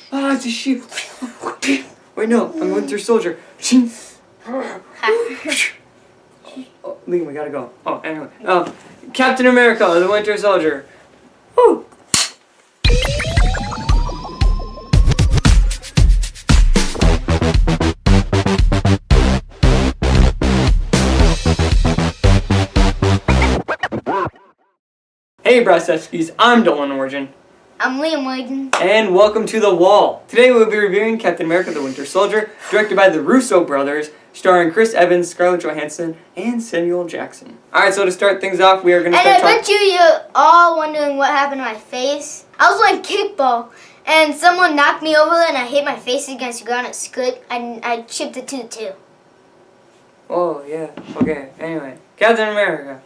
Ah, it's a shield. Wait, no, I'm Winter Soldier. Oh, Liam, we gotta go. Oh, anyway. Captain America, the Winter Soldier. Woo! Hey, Brasseskis, I'm Dolan Origin. I'm Liam Wigden. And welcome to The Wall. Today we'll be reviewing Captain America the Winter Soldier, directed by the Russo brothers, starring Chris Evans, Scarlett Johansson, and Samuel Jackson. Alright, so to start things off, we are going to start talking... And I bet you're all wondering what happened to my face. I was playing kickball, and someone knocked me over, and I hit my face against the ground. It split, and I chipped it too. Oh, yeah. Okay, anyway. Captain America.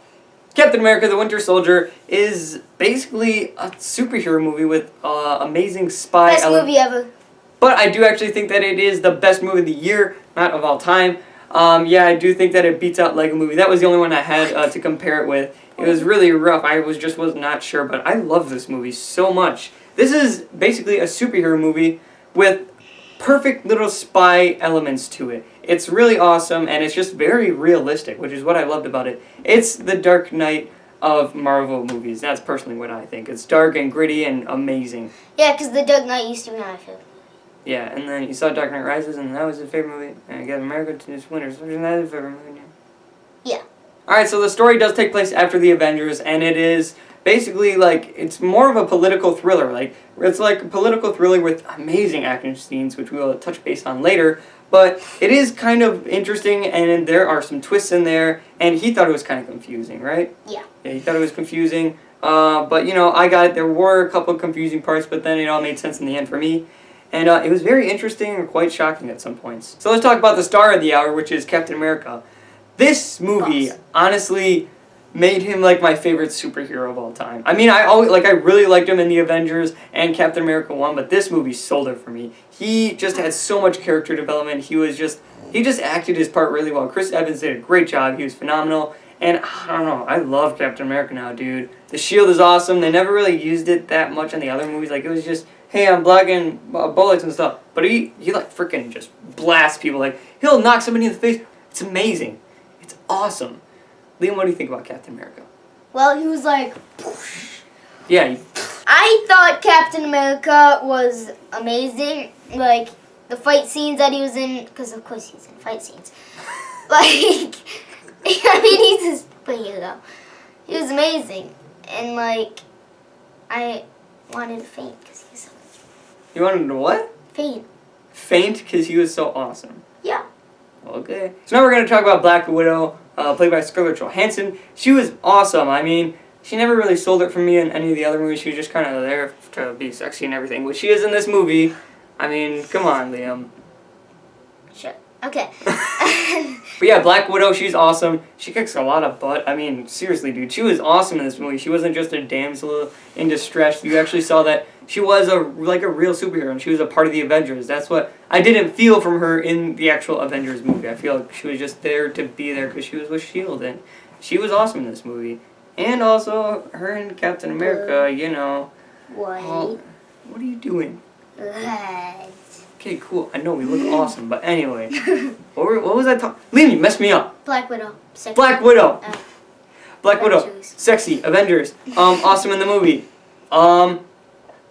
Captain America the Winter Soldier is basically a superhero movie with amazing spy Best movie ever. But I do actually think that it is the best movie of the year, not of all time. Yeah, I do think that it beats out Lego Movie. That was the only one I had to compare it with. It was really rough. I was not sure, but I love this movie so much. This is basically a superhero movie with perfect little spy elements to it. It's really awesome, and it's just very realistic, which is what I loved about it. It's the Dark Knight of Marvel movies. That's personally what I think. It's dark and gritty and amazing. Yeah, because the Dark Knight used to be my favorite. Yeah, and then you saw Dark Knight Rises, and that was his favorite movie. And Captain America to his Winter Soldier, and that is his favorite movie. Yeah. Alright, so the story does take place after the Avengers, and it is basically like, it's more of a political thriller. Like, it's like a political thriller with amazing action scenes, which we will touch base on later. But it is kind of interesting, and there are some twists in there, and he thought it was kind of confusing, right? Yeah. Yeah, he thought it was confusing, but, you know, I got it. There were a couple of confusing parts, but then it all made sense in the end for me. And it was very interesting and quite shocking at some points. So let's talk about the star of the hour, which is Captain America. This movie, honestly, made him like my favorite superhero of all time. I mean, I really liked him in the Avengers and Captain America 1, but this movie sold it for me. He just had so much character development. He just acted his part really well. Chris Evans did a great job. He was phenomenal. And I don't know, I love Captain America now, dude. The shield is awesome. They never really used it that much in the other movies. Like, it was just, hey, I'm blocking bullets and stuff. But he like freaking just blasts people. Like, he'll knock somebody in the face. It's amazing. It's awesome. Liam, what do you think about Captain America? Well, he was like... Yeah. I thought Captain America was amazing. Like, the fight scenes that he was in, because of course he's in fight scenes. Like, I mean, he's a superhero. He was amazing. And, like, I wanted to faint because he was so... You wanted to what? Faint. Faint because he was so awesome. Yeah. Okay. So now we're going to talk about Black Widow, played by Scarlett Johansson. She was awesome. I mean, she never really sold it for me in any of the other movies. She was just kind of there to be sexy and everything, which she is in this movie. I mean, come on, Liam. Sure. Okay. But yeah, Black Widow, she's awesome. She kicks a lot of butt. I mean, seriously, dude, she was awesome in this movie. She wasn't just a damsel in distress. You actually saw that she was a real superhero, and she was a part of the Avengers. That's what I didn't feel from her in the actual Avengers movie. I feel like she was just there to be there because she was with S.H.I.E.L.D., and she was awesome in this movie. And also, her and Captain America, you know. What? What are you doing? What? Okay, cool. I know we look awesome, but anyway. What was I talking? Liam, you messed me up. Black Widow. Sexy. Black Widow. Black Widow. Avengers. Sexy. Avengers. Awesome in the movie.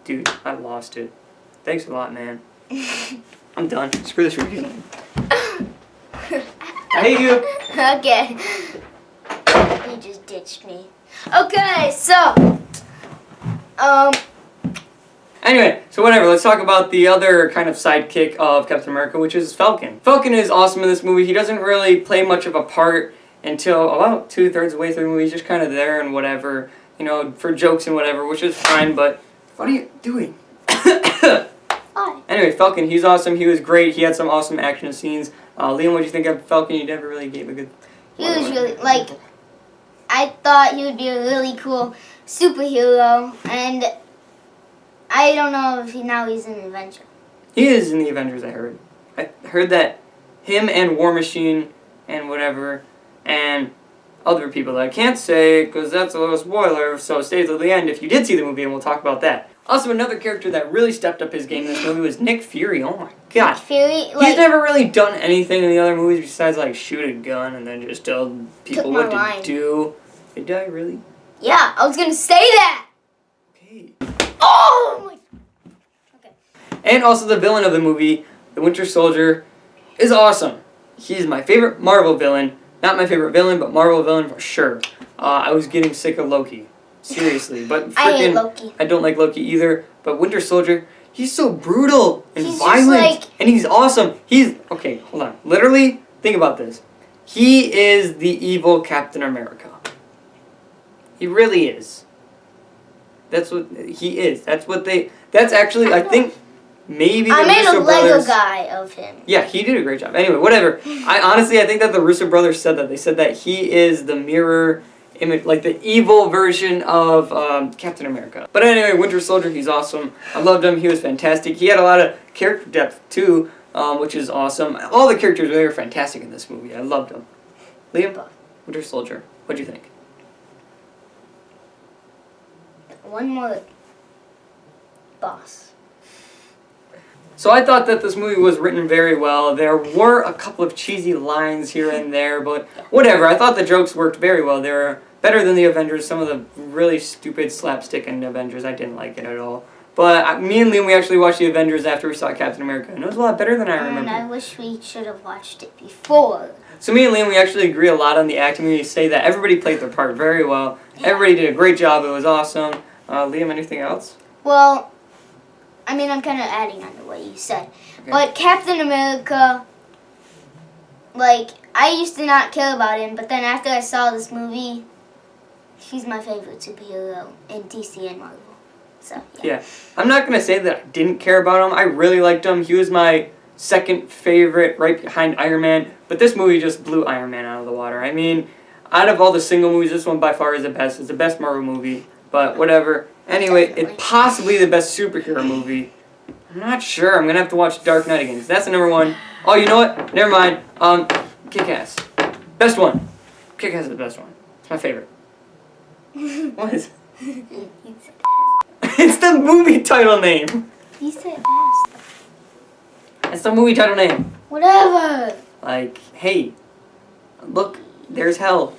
Dude, I lost it. Thanks a lot, man. I'm done. Screw this review. I hate you. Okay. You just ditched me. Okay, so. Anyway, so whatever, let's talk about the other kind of sidekick of Captain America, which is Falcon. Falcon is awesome in this movie. He doesn't really play much of a part until about 2/3 of the way through the movie. He's just kind of there and whatever, you know, for jokes and whatever, which is fine, but what are you doing? Anyway, Falcon, he's awesome. He was great. He had some awesome action scenes. Liam, what do you think of Falcon? You never really gave a good... He was really, like, I thought he would be a really cool superhero, and I don't know if he's in the Avengers. He is in the Avengers, I heard. I heard that him and War Machine and whatever, and other people that I can't say because that's a little spoiler, so stay till the end if you did see the movie and we'll talk about that. Also, another character that really stepped up his game in this movie was Nick Fury. Oh my god. Fury, He's never really done anything in the other movies besides like shoot a gun and then just tell people what to do. Did I really? Yeah, I was gonna say that. Okay. Oh my. Okay. And also the villain of the movie, the Winter Soldier, is awesome. He's my favorite Marvel villain. Not my favorite villain, but Marvel villain for sure. I was getting sick of Loki. Seriously. But I hate freaking, Loki. I don't like Loki either. But Winter Soldier, he's so brutal and He's just violent. like- And he's awesome. Okay, hold on. Literally, think about this. He is the evil Captain America. He really is. That's what he is. That's actually, I think, maybe the I made a Russo Lego brothers. guy of him. Yeah, he did a great job. Anyway, whatever. I think that the Russo brothers said that. They said that he is the mirror image, like the evil version of Captain America. But anyway, Winter Soldier, he's awesome. I loved him. He was fantastic. He had a lot of character depth too, which is awesome. All the characters they were fantastic in this movie. I loved them. Liam, Winter Soldier, what'd you think? One more boss. So I thought that this movie was written very well. There were a couple of cheesy lines here and there, but whatever. I thought the jokes worked very well. They were better than the Avengers. Some of the really stupid slapstick in the Avengers, I didn't like it at all. But me and Liam, we actually watched the Avengers after we saw Captain America, and it was a lot better than I remember. And I wish we should have watched it before. So me and Liam, we actually agree a lot on the acting. We say that everybody played their part very well. Everybody did a great job. It was awesome. Liam, anything else? Well, I mean, I'm kind of adding on to what you said. Okay. But Captain America, like, I used to not care about him, but then after I saw this movie, he's my favorite superhero in DC and Marvel. So, Yeah. I'm not going to say that I didn't care about him. I really liked him. He was my second favorite right behind Iron Man. But this movie just blew Iron Man out of the water. I mean, out of all the single movies, this one by far is the best. It's the best Marvel movie. But whatever. Anyway, Definitely. it's possibly the best superhero movie. I'm not sure. I'm going to have to watch Dark Knight again. 'Cause that's the number one. Oh, you know what? Never mind. Kick-Ass. Best one. Kick-Ass is the best one. It's my favorite. What is it? It's the movie title name. He said ass. It's the movie title name. Whatever. Like, hey, look, there's hell.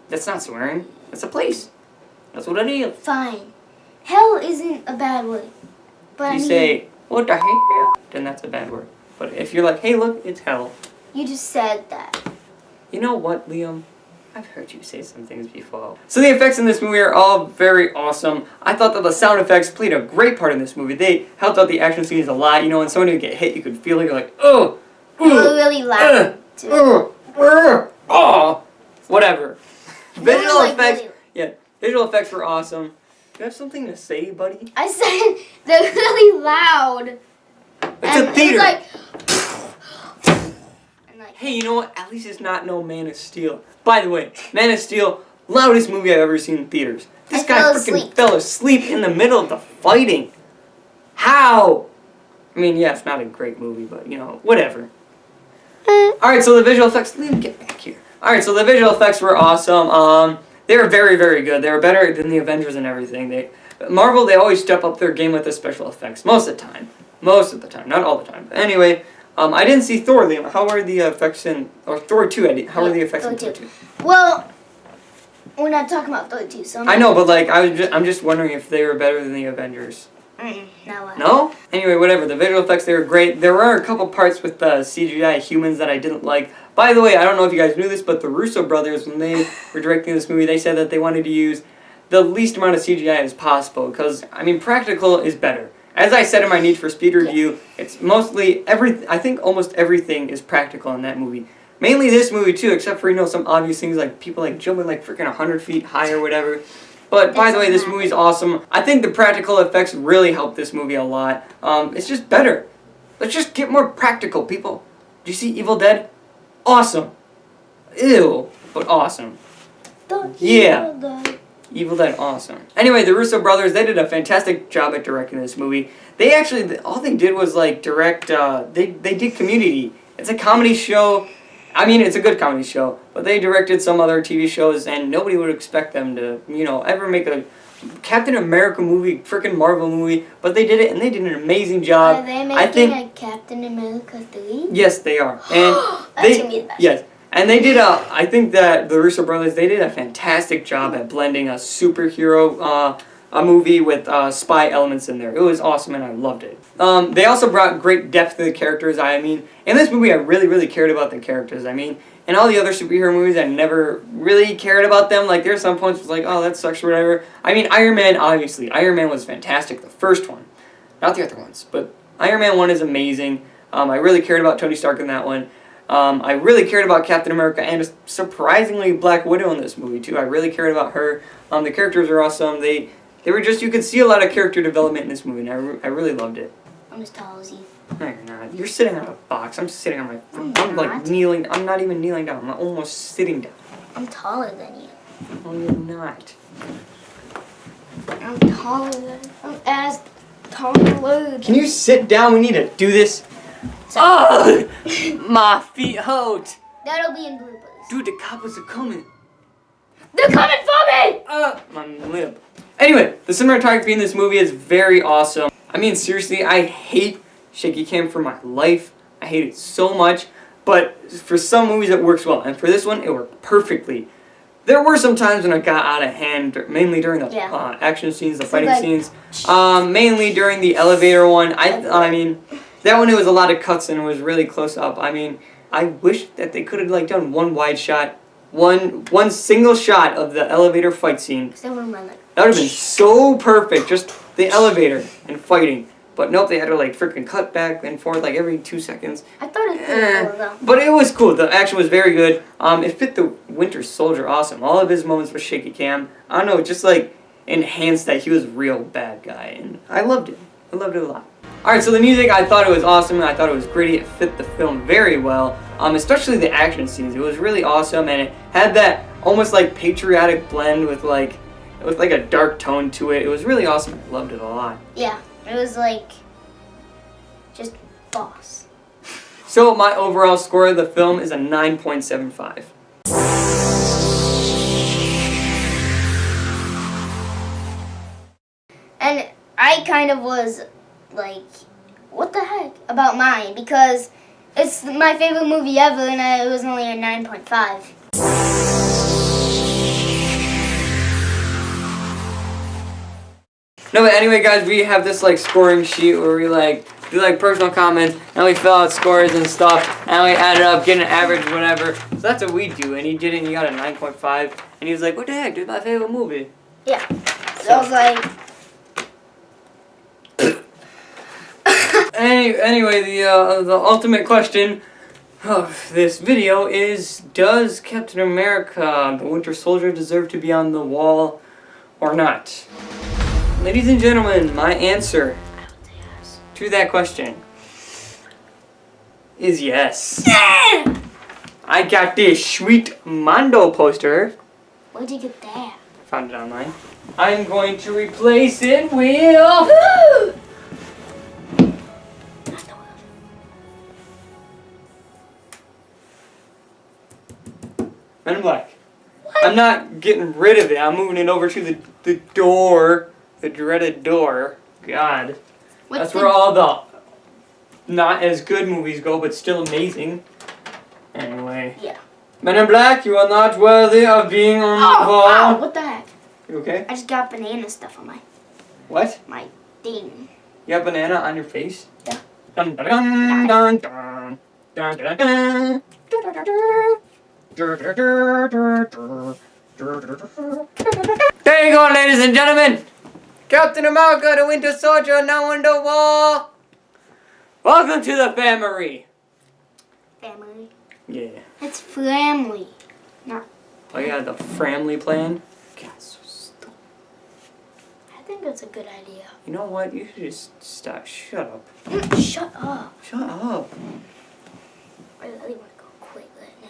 That's not swearing. That's a place. That's what it is. Fine. Hell isn't a bad word. But I You mean, say, what the heck? Then that's a bad word. But if you're like, hey, look, it's hell. you just said that. You know what, Liam? I've heard you say some things before. So the effects in this movie are all very awesome. I thought that the sound effects played a great part in this movie. They helped out the action scenes a lot. You know, when somebody would get hit, you could feel it. You're like, oh, They were really loud, too. oh, whatever. They were, Visual like, effects, really- yeah, visual effects were awesome. You have something to say, buddy? I said they're really loud. It's a theater. It's like, and like, Hey, you know what? At least it's not no Man of Steel. By the way, Man of Steel, loudest movie I've ever seen in theaters. This I guy fell freaking asleep. fell asleep in the middle of the fighting. How? I mean, yeah, it's not a great movie, but, you know, whatever. Alright, so the visual effects... Liam, get back here. Alright, so the visual effects were awesome. They were very, very good. They were better than the Avengers and everything. Marvel, they always step up their game with the special effects. Most of the time. Most of the time. Not all the time. But anyway, I didn't see Thor, Liam. How are the effects in... Or Thor 2, how are the effects in Thor Thor 2? well, we're not talking about Thor 2, so I know, but like, I'm just wondering if they were better than the Avengers. No. No? Anyway, whatever. The visual effects, they were great. There were a couple parts with the CGI humans that I didn't like. By the way, I don't know if you guys knew this, but the Russo brothers, when they were directing this movie, they said that they wanted to use the least amount of CGI as possible. Because, I mean, practical is better. As I said in my Need for Speed review, it's mostly I think almost everything is practical in that movie. Mainly this movie too, except for, you know, some obvious things like people like jumping like freaking 100 feet high or whatever. But by the way, this movie's awesome. I think the practical effects really helped this movie a lot. It's just better. Let's just get more practical, people. Do you see Evil Dead? Awesome. Ew, but awesome. Yeah. Evil Dead, awesome. Anyway, the Russo brothers, they did a fantastic job at directing this movie. They actually, all they did was like direct, they did Community. It's a comedy show. I mean, it's a good comedy show, but they directed some other TV shows, and nobody would expect them to, you know, ever make a Captain America movie, freaking Marvel movie, but they did it and they did an amazing job. Are they I making think, a Captain America 3? yes, they are. And That's gonna be the best. yes. And they did I think that the Russo brothers, they did a fantastic job at blending a superhero a movie with spy elements in there. It was awesome and I loved it. They also brought great depth to the characters. I mean, in this movie I really cared about the characters. I mean, in all the other superhero movies I never really cared about them. Like there's some points where it's like, oh, that sucks or whatever. I mean, Iron Man, obviously. Iron Man was fantastic, the first one. Not the other ones, but Iron Man 1 is amazing. I really cared about Tony Stark in that one. I really cared about Captain America and surprisingly Black Widow in this movie too. I really cared about her. The characters are awesome. They were just, you could see a lot of character development in this movie and I really loved it. I'm as tall as you. No, you're not. You're sitting on a box. I'm sitting on my... I'm like not. kneeling. I'm not even kneeling down. I'm almost sitting down. I'm taller than you. No, you're not. I'm taller than... I'm as taller. Can you sit down? We need to do this. So, Oh! My feet hurt. that'll be in bloopers. Dude, the coppers are coming. They're coming for me! My lip. Anyway, the cinematography in this movie is very awesome. I mean, seriously, I hate shaky cam for my life. I hate it so much. But for some movies it works well. And for this one, it worked perfectly. There were some times when it got out of hand, mainly during the action scenes, the fighting scenes. Mainly during the elevator one. I mean, that one it was a lot of cuts and it was really close up. I mean, I wish that they could have like done one wide shot, one single shot of the elevator fight scene. That would have been so perfect, just the elevator and fighting. But nope, they had to like freaking cut back and forth like every 2 seconds. I thought it was pretty cool though. But it was cool. The action was very good. It fit the Winter Soldier awesome. All of his moments with shaky cam, I don't know, just like enhanced that he was a real bad guy. And I loved it. I loved it a lot. Alright, so the music, I thought it was awesome. I thought it was gritty. It fit the film very well. Especially the action scenes. It was really awesome and it had that almost like patriotic blend with like a dark tone to it. It was really awesome. I loved it a lot. Yeah, it was like just boss. So my overall score of the film is a 9.75. And I kind of was like, what the heck about mine? Because it's my favorite movie ever and it was only a 9.5. No, but anyway, guys, we have this like scoring sheet where we like do like personal comments and we fill out scores and stuff and we add it up, get an average, whatever. So that's what we do. And he did it and he got a 9.5. And he was like, "What the heck? Dude, my favorite movie." Yeah. So I was like. Anyway, the ultimate question of this video is: does Captain America, the Winter Soldier, deserve to be on the wall or not? Ladies and gentlemen, my answer to that question is yes. I got this sweet Mondo poster. Where'd you get that? Found it online. I'm going to replace it with... Men in Black. What? I'm not getting rid of it. I'm moving it over to the door. The dreaded door. God. That's where all the not as good movies go, but still amazing. Anyway. Yeah. Men in Black, you are not worthy of being on the wall. Wow, what the heck? You okay? I just got banana stuff on What? my thing. You have banana on your face? Yeah. Dun, dun, dun, dun, dun, dun, dun, dun. There you go, ladies and gentlemen. Captain America, the Winter Soldier, now on the wall. Welcome to the family. Family. Yeah. It's family. Not. Oh yeah, the family plan. God, so stupid. I think that's a good idea. You know what? You should just stop. Shut up. Shut up. Shut up. I really want to go quit right now.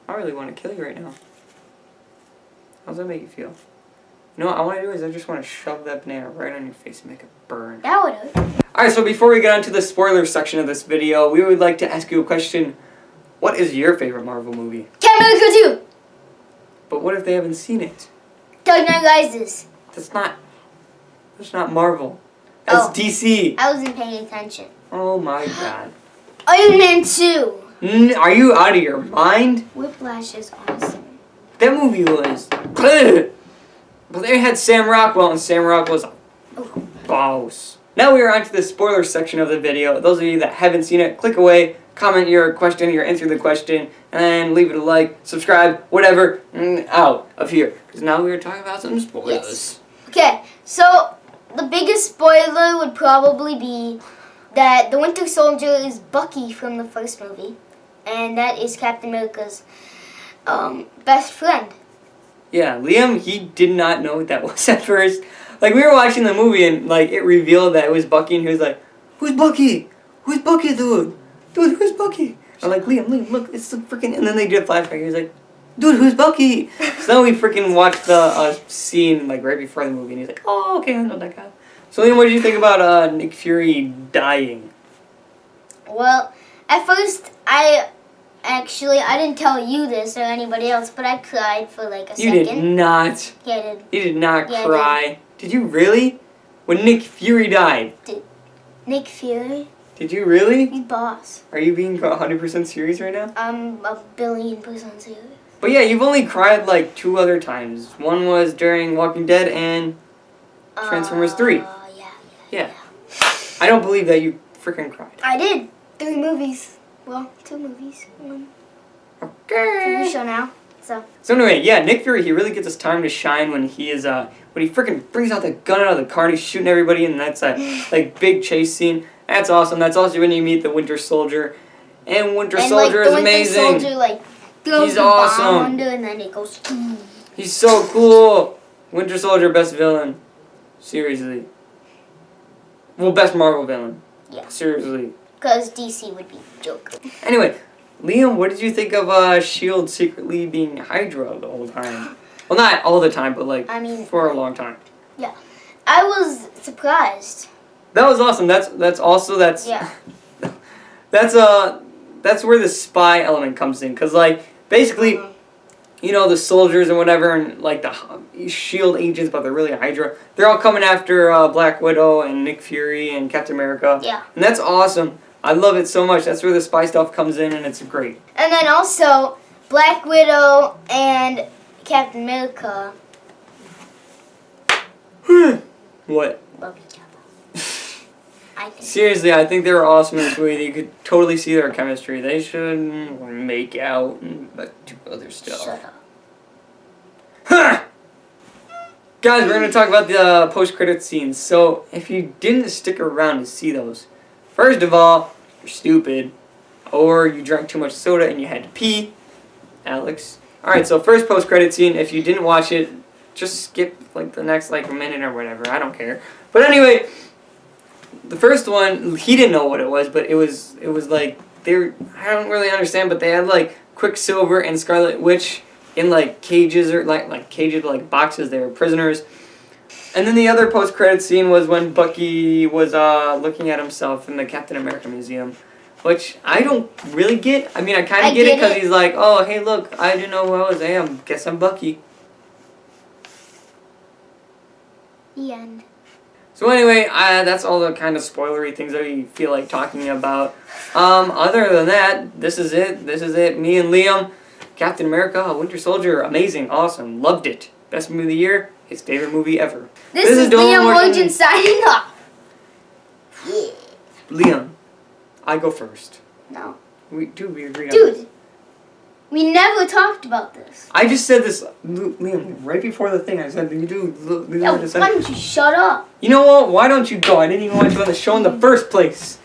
I really want to kill you right now. How's that make you feel? You know what I want to do is I just want to shove that banana right on your face and make it burn. That would hurt. Alright, so before we get on to the spoiler section of this video, we would like to ask you a question. What is your favorite Marvel movie? Captain America 2! But what if they haven't seen it? Dark Knight Rises. That's not That's not Marvel. That's Oh. DC. I wasn't paying attention. Oh my god. Iron Man 2. Are you out of your mind? Whiplash is awesome. That movie was. But they had Sam Rockwell, and Sam Rockwell's a boss. Now we are on to the spoiler section of the video. Those of you that haven't seen it, click away, comment your question, your answer to the question, and leave it a like, subscribe, whatever, and out of here. Because now we are talking about some spoilers. Yes. Okay, so the biggest spoiler would probably be that the Winter Soldier is Bucky from the first movie, and that is Captain America's best friend. Yeah, Liam, he did not know what that was at first. Like, we were watching the movie and, like, it revealed that it was Bucky and he was like, "Who's Bucky? Who's Bucky, dude? Dude, who's Bucky?" I'm like, Liam, look, it's the freaking... And then they did a flashback. He was like, "Dude, who's Bucky?" So then we freaking watched the scene, like, right before the movie and he's like, "Oh, okay, I know that guy." So, Liam, what did you think about Nick Fury dying? Well, at first, I didn't tell you this or anybody else, but I cried for like a You second. did not. Yeah, I did. You did not Yeah, I cry. Did you really? When Nick Fury died. Nick Fury, Did you really? he's boss. Are you being 100% serious right now? I'm 1,000,000,000% serious. But yeah, you've only cried like 2 other times. One was during Walking Dead and Transformers 3. Yeah. I don't believe that you freaking cried. I did. 3 movies. Well, 2 movies. 1 TV Okay. show now. So anyway, yeah, Nick Fury, he really gets his time to shine when he is, when he freaking brings out the gun out of the car and he's shooting everybody and that's that, like, big chase scene. That's awesome. That's also when you meet the Winter Soldier. And Winter Soldier is amazing. Winter Soldier, like, throws He's the awesome. bomb under and then it goes... He's so cool. Winter Soldier, best villain. Seriously. Well, best Marvel villain. Yeah. Seriously. Because DC would be Joker. Anyway, Liam, what did you think of S.H.I.E.L.D. secretly being Hydra the whole time? Well, not all the time, but like for a long time. Yeah. I was surprised. That was awesome. That's Yeah. that's where the spy element comes in, cause like basically, you know, the soldiers and whatever, and like the S.H.I.E.L.D. agents, but they're really Hydra. They're all coming after Black Widow and Nick Fury and Captain America. Yeah. And that's awesome. I love it so much. That's where the spy stuff comes in, and it's great. And then also, Black Widow and Captain America What? love each other. I think. Seriously, I think they were awesome in this movie. You could totally see their chemistry. They should make out and do other stuff. Shut up. Huh! Guys, we're going to talk about the post-credit scenes. So, if you didn't stick around to see those, first of all, you're stupid. Or you drank too much soda and you had to pee. Alex. Alright, so first post-credit scene, if you didn't watch it, just skip like the next like minute or whatever. I don't care. But anyway, the first one, he didn't know what it was, but it was like I don't really understand, but they had like Quicksilver and Scarlet Witch in like cages or like caged like boxes. They were prisoners. And then the other post-credit scene was when Bucky was looking at himself in the Captain America museum, which I don't really get. I mean, I kind of get it because he's like, "Oh, hey, look, I didn't know who I was. Hey, guess I'm Bucky." The end. So anyway, that's all the kind of spoilery things that we feel like talking about. Other than that, this is it. Me and Liam, Captain America, Winter Soldier, amazing, awesome, loved it. Best movie of the year, his favorite movie ever. This is Liam Origin signing off. Yeah. Liam, I go first. No. We agree on this. Dude, we never talked about this. I just said this, Liam, right before the thing. I said, Yo, why don't you shut up? You know what? Why don't you go? I didn't even want you on the show in the first place.